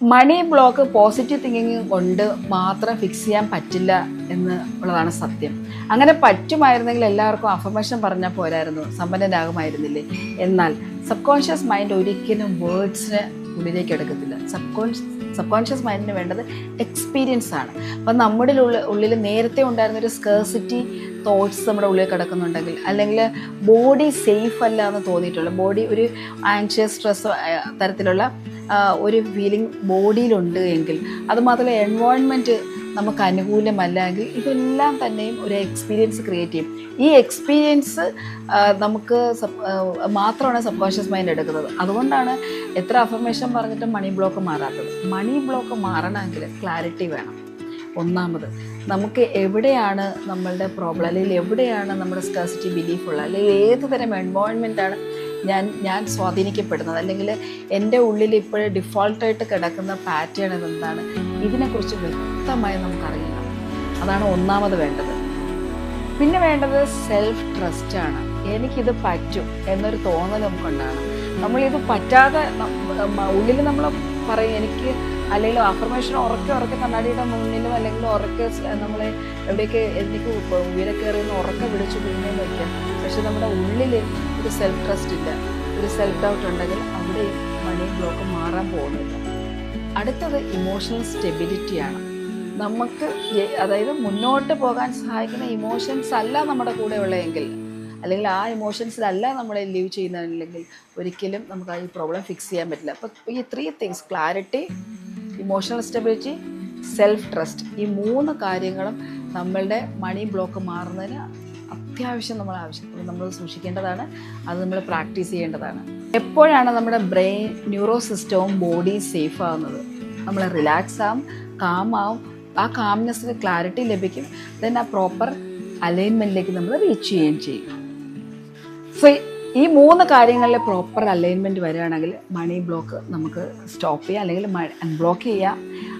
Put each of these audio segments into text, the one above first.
മണി block positive thinking കൊണ്ട് മാത്രം fix ചെയ്യാൻ പറ്റില്ല എന്ന് ഉള്ളതാണ് സത്യം. അങ്ങനെ പറ്റുമായിരുന്നെങ്കിൽ എല്ലാവർക്കും അഫർമേഷൻ പറഞ്ഞാൽ പോരായിരുന്നു, സമ്പന്നരാകുമായിരുന്നില്ലേ. എന്നാൽ സബ് കോൺഷ്യസ് മൈൻഡ് ഒരിക്കലും വേർഡ്സിന് ഉള്ളിലേക്ക് എടുക്കത്തില്ല. സബ് കോൺഷ്യസ് മൈൻഡിന് വേണ്ടത് എക്സ്പീരിയൻസ് ആണ്. അപ്പം നമ്മുടെ ഉള്ളിൽ നേരത്തെ ഉണ്ടായിരുന്നൊരു സ്കേഴ്സിറ്റി തോട്ട്സ് നമ്മുടെ ഉള്ളിൽ കിടക്കുന്നുണ്ടെങ്കിൽ, അല്ലെങ്കിൽ ബോഡി സേഫ് അല്ല എന്ന് തോന്നിയിട്ടുള്ള, ബോഡി ഒരു ആങ്ഷ്യസ് സ്ട്രെസ് തരത്തിലുള്ള ഒരു ഫീലിംഗ് ബോഡിയിലുണ്ട് എങ്കിൽ, അതുമാത്രമല്ല എൻവയോൺമെൻറ്റ് നമുക്ക് അനുകൂലമല്ല എങ്കിൽ, ഇതെല്ലാം തന്നെയും ഒരു എക്സ്പീരിയൻസ് ക്രിയേറ്റ് ചെയ്യും. ഈ എക്സ്പീരിയൻസ് നമുക്ക് മാത്രമാണ് സബ് കോൺഷ്യസ് മൈൻഡ് എടുക്കുന്നത്. അതുകൊണ്ടാണ് എത്ര അഫർമേഷൻ പറഞ്ഞിട്ടും മണി ബ്ലോക്ക് മാറാത്തത്. മണി ബ്ലോക്ക് മാറണമെങ്കിൽ ക്ലാരിറ്റി വേണം. ഒന്നാമത് നമുക്ക് എവിടെയാണ് നമ്മളുടെ പ്രോബ്ലം, അല്ലെങ്കിൽ എവിടെയാണ് നമ്മുടെ സ്കാർസിറ്റി ബിലീഫുള്ള, അല്ലെങ്കിൽ ഏത് തരം എൻവയോൺമെൻറ്റാണ് ഞാൻ സ്വാധീനിക്കപ്പെടുന്നത്, അല്ലെങ്കിൽ എൻ്റെ ഉള്ളിൽ ഇപ്പോഴും ഡിഫോൾട്ടായിട്ട് കിടക്കുന്ന പാറ്റേൺ എന്താണ്, ഇതിനെക്കുറിച്ച് വ്യക്തമായി നമുക്കറിയണം. അതാണ് ഒന്നാമത് വേണ്ടത്. പിന്നെ വേണ്ടത് സെൽഫ് ട്രസ്റ്റാണ്. എനിക്കിത് പറ്റും എന്നൊരു തോന്നൽ നമുക്കുണ്ടാണ്. നമ്മളിത് പറ്റാതെ ഉള്ളിൽ നമ്മൾ പറയും എനിക്ക്, അല്ലെങ്കിൽ അഫർമേഷൻ ഉറക്കെ കണ്ണാടിയുടെ മുന്നിലും അല്ലെങ്കിൽ ഉറക്കെ നമ്മളെ എവിടെയൊക്കെ എനിക്ക് ഉയരക്കയറിയെന്ന് ഉറക്കെ വിളിച്ചു പിന്നെയെന്ന് വയ്ക്കാം. പക്ഷെ നമ്മുടെ ഉള്ളിൽ ഒരു സെൽഫ് ട്രസ്റ്റ് ഇല്ല, ഒരു സെൽഫ് ഡൗട്ട് ഉണ്ടെങ്കിൽ അവിടെ മണി ബ്ലോക്ക് മാറാൻ പോകുന്നില്ല. അടുത്തത് ഇമോഷണൽ സ്റ്റെബിലിറ്റിയാണ്. നമുക്ക് അതായത് മുന്നോട്ട് പോകാൻ സഹായിക്കുന്ന ഇമോഷൻസ് അല്ല നമ്മുടെ കൂടെ ഉള്ളതെങ്കിൽ, അല്ലെങ്കിൽ ആ ഇമോഷൻസിലല്ല നമ്മളെ ലീവ് ചെയ്യുന്നതില്ലെങ്കിൽ ഒരിക്കലും നമുക്ക് ഈ പ്രോബ്ലം ഫിക്സ് ചെയ്യാൻ പറ്റില്ല. അപ്പോൾ ഈ 3 things, clarity, emotional stability, self trust, ഈ 3 കാര്യങ്ങളും നമ്മളുടെ മണി ബ്ലോക്ക് മാറുന്നതിന് അത്യാവശ്യം നമ്മൾ സൂക്ഷിക്കേണ്ടതാണ്. അത് നമ്മൾ പ്രാക്ടീസ് ചെയ്യേണ്ടതാണ്. എപ്പോഴാണ് നമ്മുടെ ബ്രെയിൻ, ന്യൂറോ സിസ്റ്റവും ബോഡിയും സേഫ് ആകുന്നത്, നമ്മൾ റിലാക്സ് ആവും, കാം ആവും, ആ കാംനെസ്സിന് ക്ലാരിറ്റി ലഭിക്കും. ദെൻ ആ പ്രോപ്പർ അലൈൻമെൻറ്റിലേക്ക് നമ്മൾ റീച്ച് ചെയ്യുകയും ചെയ്യും. സോ ഈ 3 കാര്യങ്ങളിൽ പ്രോപ്പർ അലൈൻമെൻറ്റ് വരികയാണെങ്കിൽ മണി ബ്ലോക്ക് നമുക്ക് സ്റ്റോപ്പ് ചെയ്യാം, അല്ലെങ്കിൽ അൺബ്ലോക്ക് ചെയ്യാം.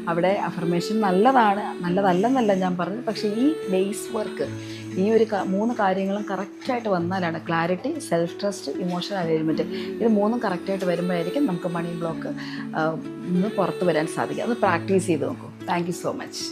അവിടെ അഫർമേഷൻ നല്ലതാണ്, നല്ലതല്ലെന്നല്ല ഞാൻ പറഞ്ഞത്. പക്ഷേ ഈ ബേസ് വർക്ക്, ഈ ഒരു 3 കാര്യങ്ങളും കറക്റ്റായിട്ട് വന്നാലാണ് clarity, self trust, emotional alignment, ഇത് 3 കറക്റ്റായിട്ട് വരുമ്പോഴായിരിക്കും നമുക്ക് മണി ബ്ലോക്ക് നിന്ന് പുറത്ത് വരാൻ സാധിക്കുക. അത് പ്രാക്ടീസ് ചെയ്ത് നോക്കൂ. Thank you so much.